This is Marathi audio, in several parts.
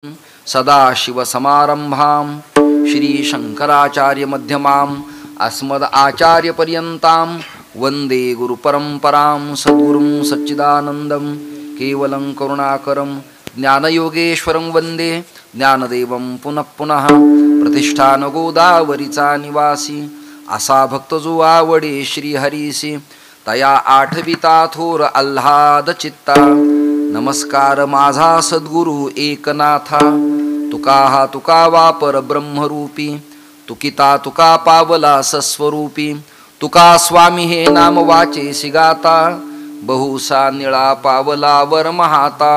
सदाशिवसमारंभां श्रीशंकराचार्यमध्यमाम् अस्मदाचार्यपर्यन्तां वन्दे गुरुपरम्परां सद्गुरुं सच्चिदानन्दं केवलं करुणाकरं ज्ञानयोगेश्वरं वन्दे ज्ञानदेवं पुनः पुनः प्रतिष्ठान गोदावरीचा निवासी असा भक्त जो आवडे श्रीहरीसी तया आठविता थोर आल्हाद चित्ता नमस्कार माझा सद्गुरु एकनाथा तुका हा तुका वापर ब्रह्मरूपी तुकिता तुका पावला सस्वरूपी तुका स्वामी हे नाम वाचे सिगाता बहुसा निळा पावला वर महाता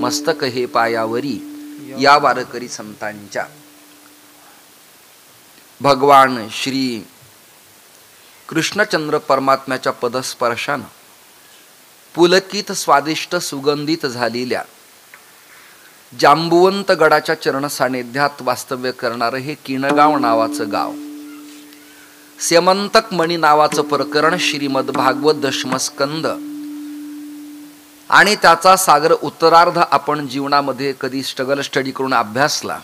मस्तक हे पायावरी या वारकरी संतांच्या भगवान श्री कृष्णचंद्र परमात्म्याच्या पदस्पर्शानं पुलकित स्वादिष्ट सुगंधित झालेल्या जांबुवंत गडाच्या चरण सानिध्यात वास्तव्य करणारं हे किणगाव नावाचं गाव, स्यमंतक मणी नावाचं प्रकरण श्रीमद भागवत दशमस्कंद आणि त्याचा सागर उत्तरार्ध आपण जीवनामध्ये कधी स्टडी करून अभ्यासला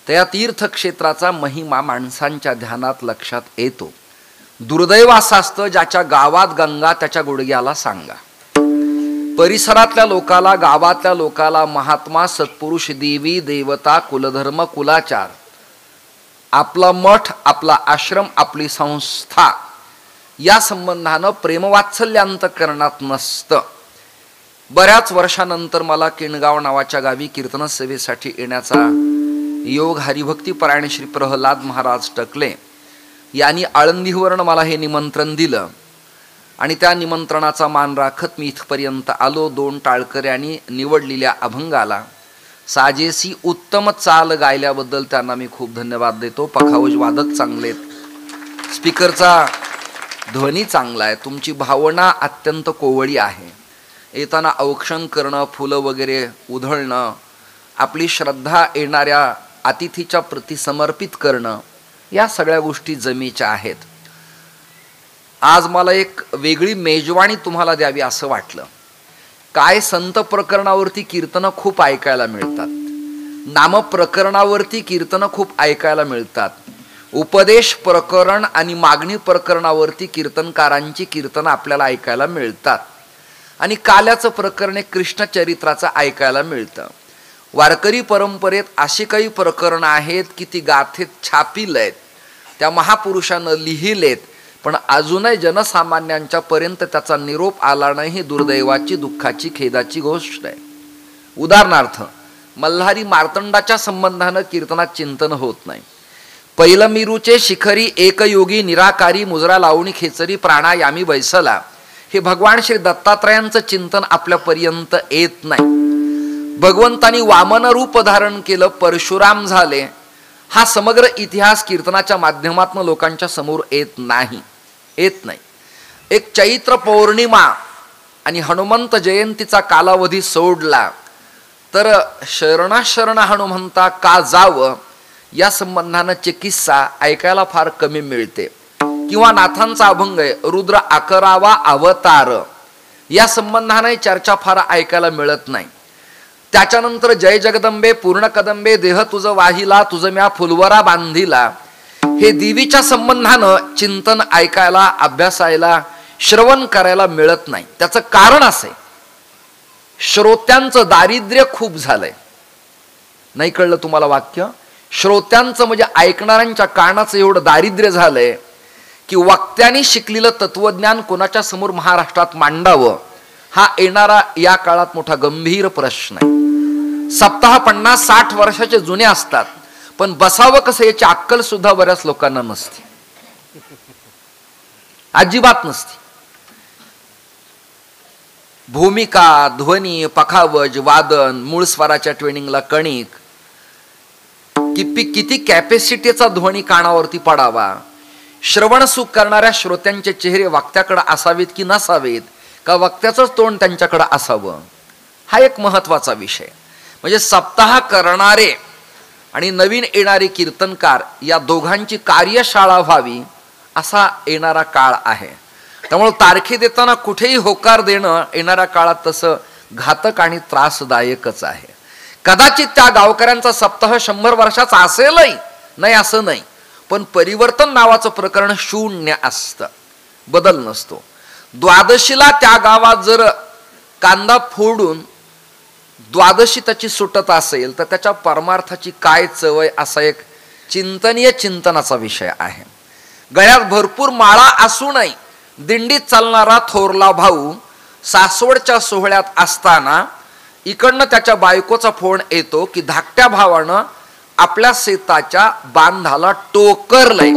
तर या तीर्थक्षेत्राचा महिमा माणसांच्या ध्यानात लक्षात येतो. दुर्दैव असं असतं ज्याच्या गावात गंगा त्याच्या गुडघ्याला सांगा. परिसरातल्या लोकाला, गावातल्या लोकाला महात्मा, सत्पुरुष, देवी देवता, कुलधर्म, कुलाचार, आपला मठ, आपला आश्रम, आपली संस्था या संबंधानं प्रेमवात्सल्यांतकरणात नसतं. बऱ्याच वर्षानंतर मला किणगाव नावाच्या गावी कीर्तन सेवेसाठी येण्याचा योग हरिभक्ती परायण श्री प्रल्हाद महाराज टकले यांनी आळंदीवरून मला हे निमंत्रण दिलं आणि त्या निमंत्रणाचा मान राखत मी इथपर्यंत आलो. 2 टाळकऱ्यांनी निवडलेल्या अभंगाला साजेसी उत्तम चाल गायल्याबद्दल त्यांना मी खूप धन्यवाद देतो. पखावज वादक चांगलेत, स्पीकरचा ध्वनी चांगला आहे, तुमची भावना अत्यंत कोवळी आहे. येताना औक्षण करणं, फुलं वगैरे उधळणं, आपली श्रद्धा येणाऱ्या अतिथीच्या प्रती समर्पित करणं, या सगळ्या गोष्टी जमेच्या आहेत. आज मला एक वेगळी मेजवानी तुम्हाला द्यावी असं वाटलं. काय संत प्रकरणावरती कीर्तनं खूप ऐकायला मिळतात, नाम प्रकरणावरती कीर्तनं खूप ऐकायला मिळतात, उपदेश प्रकरण आणि मागणी प्रकरणावरती कीर्तनकारांची कीर्तनं आपल्याला ऐकायला मिळतात आणि काल्याचं प्रकरण एक कृष्णचरित्राचं ऐकायला मिळतं. वारकरी परंपरेत अशी काही प्रकरणं आहेत की ती गाथेत छापील आहेत, त्या महापुरुषानं लिहिलेत, पण अजूनही जनसामान्यांच्या पर्यंत त्याचा निरोप आला नाही. ही दुर्दैवाची, दुःखाची, खेदाची गोष्ट आहे. उदाहरणार्थ, मल्हारी मार्तंडाच्या संबंधानं कीर्तनात चिंतन होत नाही. पहिलं मिरूचे शिखरी एक योगी निराकारी मुजरा लावणी खेचरी प्राणायामी बैसला, हे भगवान श्री दत्तात्रयांचं चिंतन आपल्यापर्यंत येत नाही. भगवंतानी वामन रूप धारण केलं, परशुराम झाले, हा समग्र इतिहास कीर्तनाच्या माध्यमातून लोकांच्या समोर येत नाही. एक चैत्र पौर्णिमा आणि हनुमंत जयंतीचा कालावधी सोडला तर शरण हनुमंता का जावं या संबंधानं चिकित्सा ऐकायला फार कमी मिळते. किंवा नाथांचा अभंग आहे रुद्र 11वा अवतार, या संबंधाने चर्चा फार ऐकायला मिळत नाही. त्याच्यानंतर जय जगदंबे पूर्ण कदंबे देह तुझं वाहिला तुझं म्या फुलवरा बांधिला, हे देवीच्या संबंधानं चिंतन ऐकायला, अभ्यासायला, श्रवण करायला मिळत नाही. त्याचं कारण असं आहे, श्रोत्यांचं दारिद्र्य खूप झालंय. नाही कळलं तुम्हाला वाक्य? श्रोत्यांचं म्हणजे ऐकणाऱ्यांच्या कानाचं एवढं दारिद्र्य झालंय की वक्त्यांनी शिकलेलं तत्वज्ञान कोणाच्या समोर महाराष्ट्रात मांडावं हा येणारा या काळात मोठा गंभीर प्रश्न आहे. सप्ताह 50-60 वर्षाचे जुने असतात, पण बसावं कसं याची अक्कल सुद्धा बऱ्याच लोकांना नसते, अजिबात नसते. भूमिका, ध्वनी, पखावज, वादन, मूळ स्वराच्या ट्वेनिंगला कणिक, किती कॅपॅसिटीचा ध्वनी कानावरती पडावा, श्रवण सुख करणाऱ्या श्रोत्यांचे चेहरे वक्त्याकडे असावेत की नसावेत, का वक्त्याचंच तोंड त्यांच्याकडे असावं, हा एक महत्वाचा विषय. म्हणजे सप्ताह करणारे आणि नवीन येणारे कीर्तनकार या दोघांची कार्यशाळा व्हावी असा येणारा काळ आहे. त्यामुळे तारखे देताना कुठेही होकार देणं येणाऱ्या काळात तसं घातक आणि त्रासदायकच आहे. कदाचित त्या गावकऱ्यांचा सप्ताह 100 वर्षाचा असेलही, नाही असं नाही, पण परिवर्तन नावाचं प्रकरण शून्य असतं, बदल नसतो. द्वादशीला त्या गावात जर कांदा फोडून द्वादशी त्याची सुटत असेल तर त्याच्या परमार्थाची काय चवय, असा एक चिंतनीय चिंतनाचा विषय आहे. गळ्यात भरपूर माळा असूनही दिंडीत चालणारा थोरला भाऊ सासवडच्या सोहळ्यात असताना इकडनं त्याच्या बायकोचा फोन येतो की धाकट्या भावानं आपल्या शेताच्या बांधाला टोकरलंय.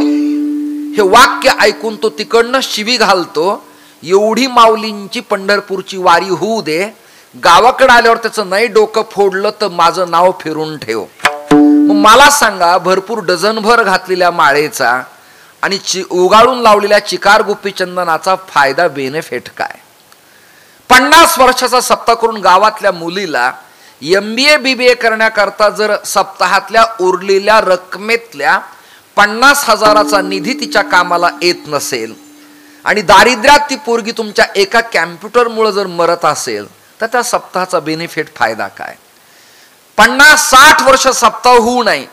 हे वाक्य ऐकून तो तिकडनं शिवी घालतो, एवढी माऊलींची पंढरपूरची वारी होऊ दे, गावाकडे आल्यावर त्याचं नाही डोकं फोडलं तर माझं नाव फिरून ठेव. मग मला सांगा, भरपूर डझनभर घातलेल्या माळेचा आणि उगाळून लावलेल्या चिकार गुप्पी चंदनाचा फायदा बेनिफिट काय? 50 वर्षाचा सप्ताह करून गावातल्या मुलीला MBA BBA करण्याकरता जर सप्ताहातल्या उरलेल्या रकमेतल्या 50,000चा निधी तिच्या कामाला येत नसेल आणि दारिद्र्यात ती पोरगी तुमच्या एका कॅम्प्युटरमुळे जर मरत असेल तर त्या सप्ताहाचा बेनिफिट फायदा काय? 50-60 वर्ष सप्ताह होऊ नये,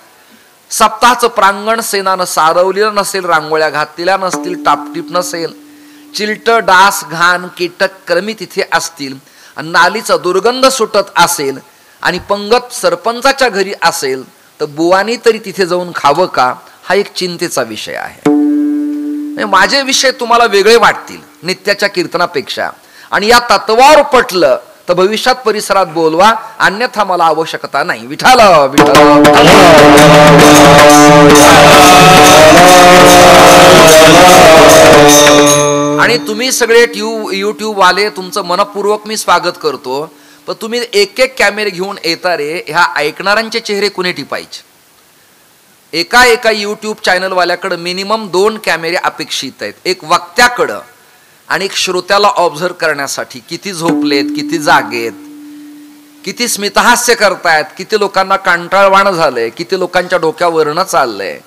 सप्ताहाचं प्रांगण सेनानं सारवलेलं नसेल, रांगोळ्या घातलेल्या नसतील, टापटीप नसेल, चिलट डास घाण कीटक क्रमी तिथे असतील आणि नालीचा दुर्गंध सुटत असेल आणि पंगत सरपंचाच्या घरी असेल तर बुवानी तरी तिथे जाऊन खावं का, हा एक चिंतेचा विषय आहे. माझे विषय तुम्हाला वेगळे वाटतील नित्याच्या कीर्तनापेक्षा, आणि या तत्वावर पटलं तर भविष्यात परिसरात बोलवा, अन्यथा मला आवश्यकता नाही. विठाल विठाल. आणि तुम्ही सगळे YouTube वाले, तुमचं मनपूर्वक मी स्वागत करतो, पण तुम्ही एक एक कॅमेरे घेऊन येता रे, ह्या ऐकणाऱ्यांचे चेहरे कुणी टिपायचे? एका YouTube चॅनलवाल्याकडे मिनिमम 2 कॅमेरे अपेक्षित आहेत, एक वक्त्याकडं आणि एक श्रोत्याला ऑब्झर्व करण्यासाठी. किती झोपलेत, किती जागेत, किती स्मितहास्य करतायत, किती लोकांना कंटाळवाणं झालंय, किती लोकांच्या डोक्यावरनं चाललंय,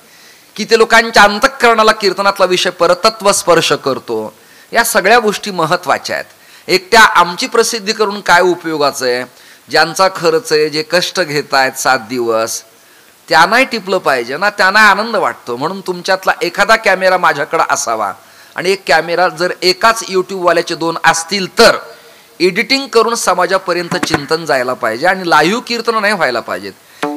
किती लोकांच्या अंतःकरणाला कीर्तनातला विषय परतत्व स्पर्श करतो. या सगळ्या गोष्टी महत्वाच्या आहेत. एकट्या आमची प्रसिद्धी करून काय उपयोगाचं आहे? ज्यांचा खर्च आहे, जे कष्ट घेत आहेत 7 दिवस, त्यांनाही टिपलं पाहिजे ना, त्यांना आनंद वाटतो. म्हणून तुमच्यातला एखादा कॅमेरा माझ्याकडे असावा आणि एक कॅमेरा जर एकाच YouTube वाल्याचे 2 असतील तर एडिटिंग करून समाजापर्यंत चिंतन जायला पाहिजे आणि लाईव्ह कीर्तन नाही व्हायला पाहिजेत.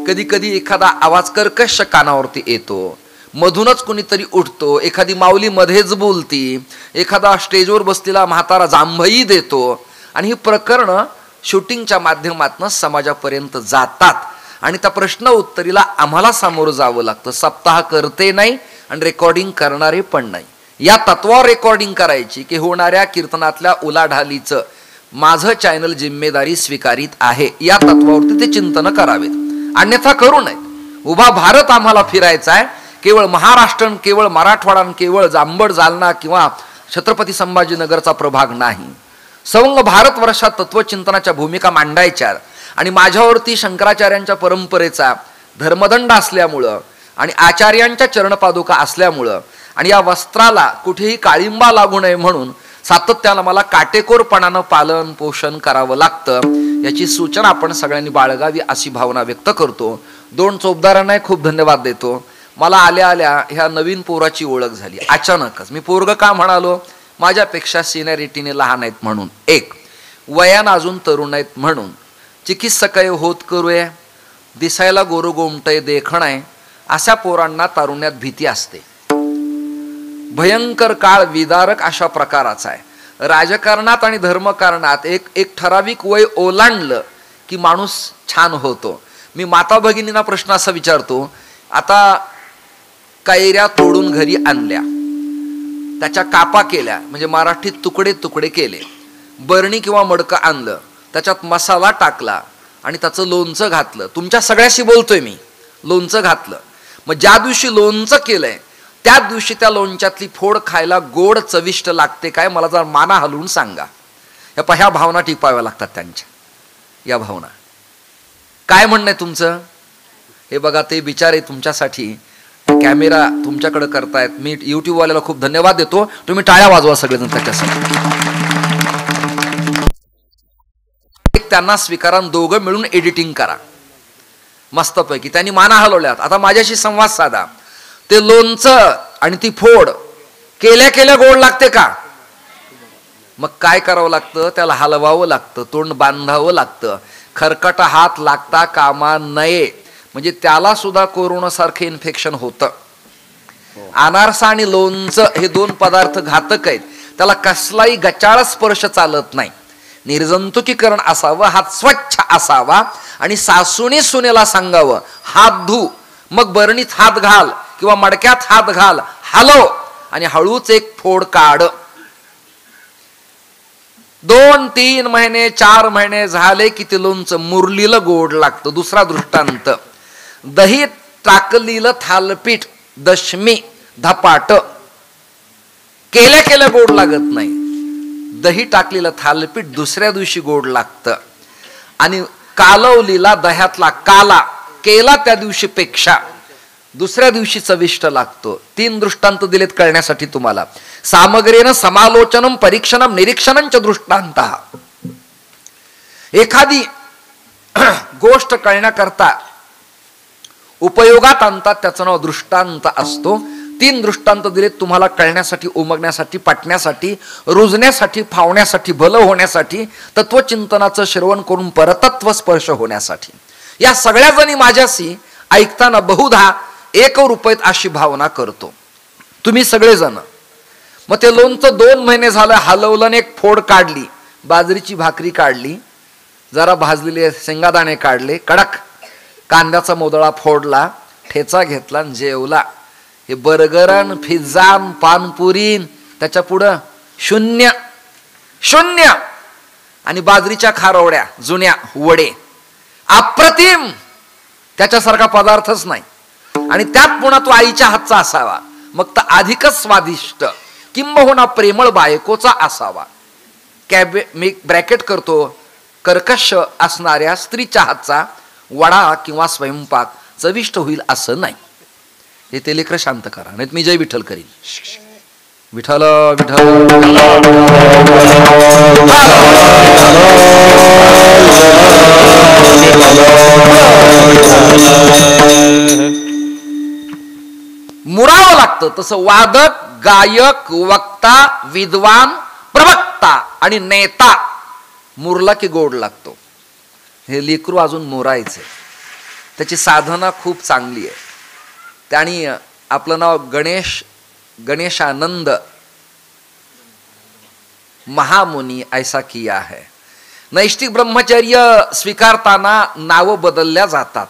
कधी कधी एखादा आवाज कर्कश कानावरती येतो, मधूनच कुणीतरी उठतो, एखादी माऊली मध्येच बोलती, एखादा स्टेजवर बसलेला म्हातारा जांभई देतो, आणि ही प्रकरणं शूटिंगच्या माध्यमातून समाजापर्यंत जातात आणि त्या प्रश्न उत्तरीला आम्हाला सामोरं जावं लागतं. सप्ताह करते नाही आणि रेकॉर्डिंग करणारे पण नाही. या तत्वावर रेकॉर्डिंग करायची की होणाऱ्या कीर्तनातल्या उलाढालीचं माझं चॅनल जिम्मेदारी स्वीकारित आहे, या तत्वावरती ते चिंतन करावेत, अन्यथा करू नये. उभा भारत आम्हाला फिरायचा आहे, केवळ महाराष्ट्र, केवळ मराठवाडा, केवळ जांभड जालना किंवा छत्रपती संभाजीनगरचा प्रभाग नाही. संघ भारतवर्षात तत्वचिंतनाच्या भूमिका मांडायच्या आणि माझ्यावरती शंकराचार्यांच्या परंपरेचा धर्मदंड असल्यामुळं आणि आचार्यांच्या चरणपादुका असल्यामुळं आणि या वस्त्राला कुठेही काळिंबा लागू नये म्हणून सातत्यानं मला काटेकोरपणानं पालन पोषण करावं लागतं. याची सूचना आपण सगळ्यांनी बाळगावी अशी भावना व्यक्त करतो. 2 चोपदारांनाही खूप धन्यवाद देतो. मला आल्या आल्या ह्या नवीन पोराची ओळख झाली अचानकच. मी पोरग का म्हणालो? माझ्यापेक्षा सिनियरिटीने लहान आहेत म्हणून, एक वयानं अजून तरुण आहेत म्हणून, चिकित्सकाय होत करूय, दिसायला गोरगोमटय देखण आहे, अशा पोरांना तारुण्यात भीती असते. भयंकर काळ विदारक अशा प्रकाराचा आहे. राजकारणात आणि धर्मकारणात एक ठराविक वय ओलांडलं की माणूस छान होतो. मी माता भगिनींना प्रश्न असा विचारतो, आता कैऱ्या तोडून घरी आणल्या, त्याच्या कापा केल्या, म्हणजे मराठीत तुकडे तुकडे केले, बरणी किंवा मडकं आणलं, त्याच्यात मसाला टाकला आणि त्याचं लोणचं घातलं. तुमच्या सगळ्याशी बोलतोय मी, लोणचं घातलं. मग ज्या दिवशी लोणचं केलंय त्या दिवशी त्या लोणच्यातली फोड खायला गोड चविष्ट लागते काय? मला जर माना हलवून सांगा. ह्या भावना टिपाव्या लागतात त्यांच्या. या भावना काय म्हणणं आहे तुमचं? हे बघा, ते बिचारे तुमच्यासाठी कॅमेरा तुमच्याकडे करतायत. मी YouTube वाल्याला खूप धन्यवाद देतो. तुम्ही टाळ्या वाजवा सगळेजण त्याच्यासाठी. त्यांना स्वीकारा, दोघं मिळून एडिटिंग करा. मस्तपैकी त्यांनी माना हलवल्यात. आता माझ्याशी संवाद साधा. ते लोणचं आणि ती फोड केल्या केल्या गोड लागते का? मग काय करावं लागतं? त्याला हलवावं लागतं, तोंड बांधावं लागतं, खरकटा हात लागता कामा नये. म्हणजे त्याला सुद्धा कोरोनासारखं इन्फेक्शन होतं. अनारसा आणि लोणचं हे दोन पदार्थ घातक आहेत. त्याला कसलाही गचाळ स्पर्श चालत नाही. निर्जंतुकीकरण असावं, हात स्वच्छ असावा आणि सासूने सुनेला सांगावं हात धु, मग बरणीत हात घाल किंवा मडक्यात हात घाल, हलव आणि हळूच एक फोड काढ. 2-3 महिने 4 महिने झाले की ते लोणचं मुरलीलं गोड लागतं. दुसरा दृष्टांत, दही टाकलीलं थालपीठ दशमी धपाट केल्या केल्या गोड लागत नाही. दही टाकलेलं थालपीठ दुसऱ्या दिवशी गोड लागतं आणि कालवलीला दह्यातला काला केला त्या दिवशी पेक्षा दुसऱ्या दिवशी चविष्ट लागतो. 3 दृष्टांत दिलेत कळण्यासाठी तुम्हाला. सामग्रीनं समालोचनम परीक्षणम निरीक्षणंच दृष्टांत. एखादी गोष्ट कळण्याकरता उपयोगात आणतात त्याचं नाव दृष्टांत असतो. 3 दृष्टांत दिलेत तुम्हाला कळण्यासाठी, उमगण्यासाठी, पटण्यासाठी, रुजण्यासाठी, फावण्यासाठी, भलं होण्यासाठी, तत्वचिंतनाचं श्रवण करून परतत्व स्पर्श होण्यासाठी. या सगळ्या जणी माझ्याशी ऐकताना बहुधा एक रुपयात अशी भावना करतो. तुम्ही सगळेजण. मग ते लोणचं 2 महिने झालं हलवलं, एक फोड काढली, बाजरीची भाकरी काढली, जरा भाजलेले शेंगादाणे काढले, कडक कांद्याचा मोदळा फोडला, ठेचा घेतला, जेवला. हे बर्गरन, पिझ्झान, पानपुरीन, त्याच्या पुढं शून्य शून्य. आणि बाजरीच्या खारवड्या, जुन्या वडे, अप्रतिम, त्याच्यासारखा पदार्थच नाही. आणि त्यात पुन्हा तो आईच्या हातचा असावा, मग तर अधिकच स्वादिष्ट, किंबहुना प्रेमळ बायकोचा असावा. मी ब्रॅकेट करतो, कर्कश असणाऱ्या स्त्रीच्या हातचा वडा किंवा स्वयंपाक चविष्ट होईल असं नाही. हे ते लेकर शांत करा, नाही मी जय विठ्ठल करीन. विठ्ठल विठ्ठल मुरावं लागतं. तसं वादक, गायक, वक्ता, विद्वान, प्रवक्ता आणि नेता मुरला की गोड लागतो. हे लेकरू अजून मोरायचे, त्याची साधना खूप चांगली आहे. त्याने आपलं नाव गणेशानंद महामुनी ऐसा किया है. नैष्टिक ब्रह्मचर्य स्वीकारताना नाव बदलल्या जातात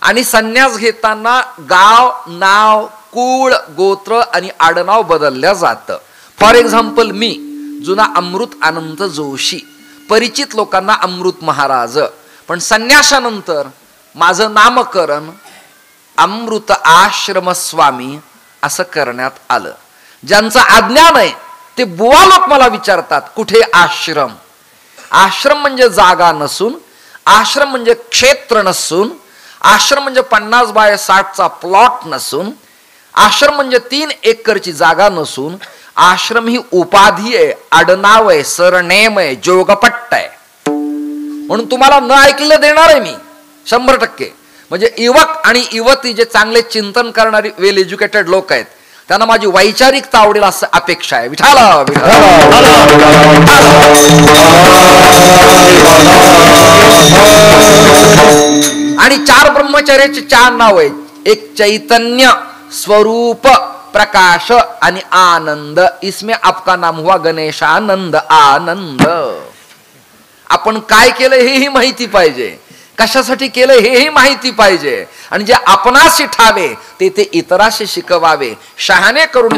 आणि संन्यास घेताना गाव, नाव, कुळ, गोत्र आणि आडनाव बदलल्या जातं. फॉर एक्झाम्पल, मी जुना अमृत अनंत जोशी, परिचित लोकांना अमृत महाराज, पण संन्यासानंतर माझं नामकरण अमृत आश्रम स्वामी असं करण्यात आलं. ज्यांचं अज्ञान आहे ते बुवा लोक मला विचारतात कुठे आश्रम. आश्रम म्हणजे जागा नसून, आश्रम म्हणजे क्षेत्र नसून, आश्रम म्हणजे 50 बाय 60चा प्लॉट नसून, आश्रम म्हणजे 3 एकरची जागा नसून, आश्रम ही उपाधी आहे, आडनाव आहे, सरनेम आहे, जोगपट्ट आहे. म्हणून तुम्हाला न ऐकलं देणार आहे मी 100%. म्हणजे युवक आणि युवती जे चांगले चिंतन करणारी वेल एज्युकेटेड लोक आहेत त्यांना माझी वैचारिकता आवडेल असं अपेक्षा आहे. विठाल आणि 4 ब्रह्मचर्याचे 4 नाव आहेत. एक चैतन्य, स्वरूप, प्रकाश आणि आनंद. इसमें आपका नाम हुआ गणेशानंद, आनंद. आपण काय केलं हेही माहिती पाहिजे, कशासाठी केलं हेही माहिती पाहिजे आणि जे आपणाशी ठावे ते इतराशी शिकवावे. शहाणे करून